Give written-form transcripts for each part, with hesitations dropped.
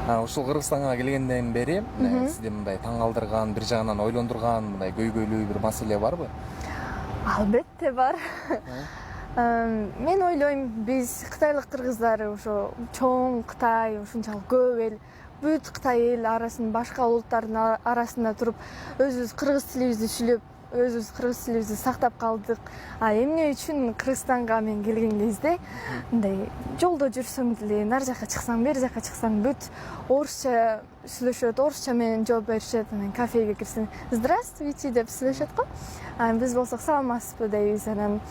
Ушул Кыргызстанга келгенден бери сизди мындай таң калтырган, бир жагынан ойлондурган, мындай көйгөйлүү бир маселе барбы? Албетте бар. Мен ойлойм, биз кытайлык кыргыздар ошо чоң Кытай, ушунчалык көп эл, бүт Кытай эл арасында башка улуттардын арасында туруп, өзүбүз кыргыз тилибизди сүйлөп, өзүбүз кыргыз тилибизди сактап калдык. Эмне үчүн Кыргызстанга мен келген кезде мындай жолдо жүрсөм деле, нар жака чыксаң, бери жака чыксаң бүт орусча сүйлөшөт, орусча менен жооп беришет. Анан кафеге кирсең, здравствуйте деп сүйлөшөт го. Биз болсок саламатсызбы дейбиз. Анан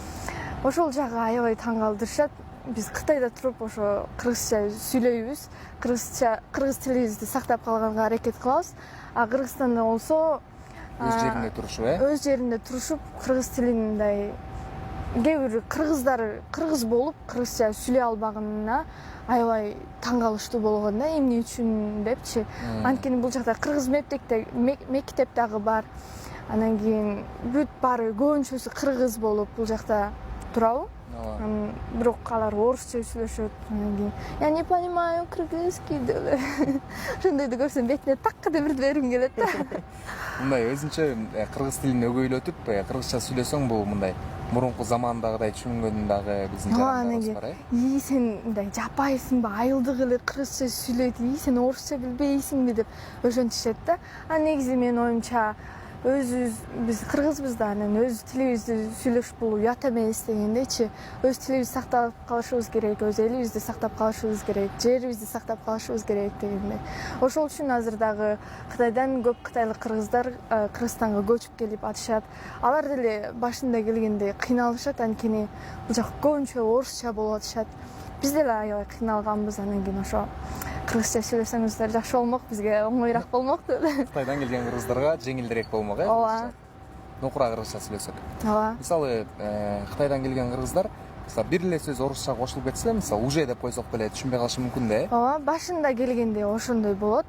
ошол жагы аябай таң калтырышат. Биз Кытайда туруп ошо кыргызча сүйлөйбүз, кыргыз тилибизди сактап калганга аракет кылабыз. Кыргызстанда болсо Өз жеринде турушуп, өз жеринде турушуп, кыргыз тилин мындай кээ бир кыргыздар кыргыз болуп кыргызча сүйлөй албаганына аябай таң калыштуу болгон да, эмне үчүн депчи. Анткени бул жакта кыргыз мектеп дагы бар. Анан кийин бүт баары көбүнчөсү кыргыз болуп бул жакта турабы. Бирок алар орусча сүйлөшөт. Анан кийин я не понимаю кыргызский деп ошондойду көрсөм бетине такка деп бергим келет да. Мындай өзүнчө кыргыз тилин өгөйлөтүп, кыргызча сүйлөсөң бул мындай мурунку замандагыдай түшүнгөн дагы биздин жарандарыбыз бар, сен мындай жапайсыңбы, айылдык эле кыргызча сүйлөйт, сен орусча билбейсиңби деп ошентишет да. Негизи менин оюмча биз кыргызбыз да, анан өз тилибизди сүйлөшүп бул уят эмес дегендейчи. Өз тилибизди сактап калышыбыз керек, өз элибизди сактап калышыбыз керек, жерибизди сактап калышыбыз керек дегендей. Ошол үчүн азыр дагы Кытайдан көп кытайлык кыргыздар Кыргызстанга көчүп келип атышат. Алар деле башында келгенде кыйналышат, анткени бул жак көбүнчө орусча болуп атышат. Биз деле аябай кыйналганбыз, анан кийин ошо кыргызча сүйлөсөңүздөр жакшы болмок, бизге оңоюраак болмок деп. Кытайдан келген кыргыздарга жеңилдирээк болмок, Ооба. Нокура кыргызча сүйлөсөк. Ооба. Мисалы, Кытайдан келген кыргыздар бир эле сөз орусча кошулуп кетсе, мисалы, уже деп койсок деле түшүнбөй калышы мүмкүн да, Ооба, башында келгенде ошондой болот.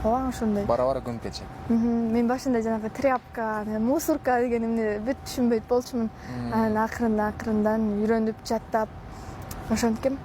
Ооба, ошондой. Бара-бара көнүп кетчү. Мен башында жанагы тряпка, мусорка деген эмне бүт түшүнбөйт болчумун. Анан акырындан үйрөнүп, жаттап ошенткем.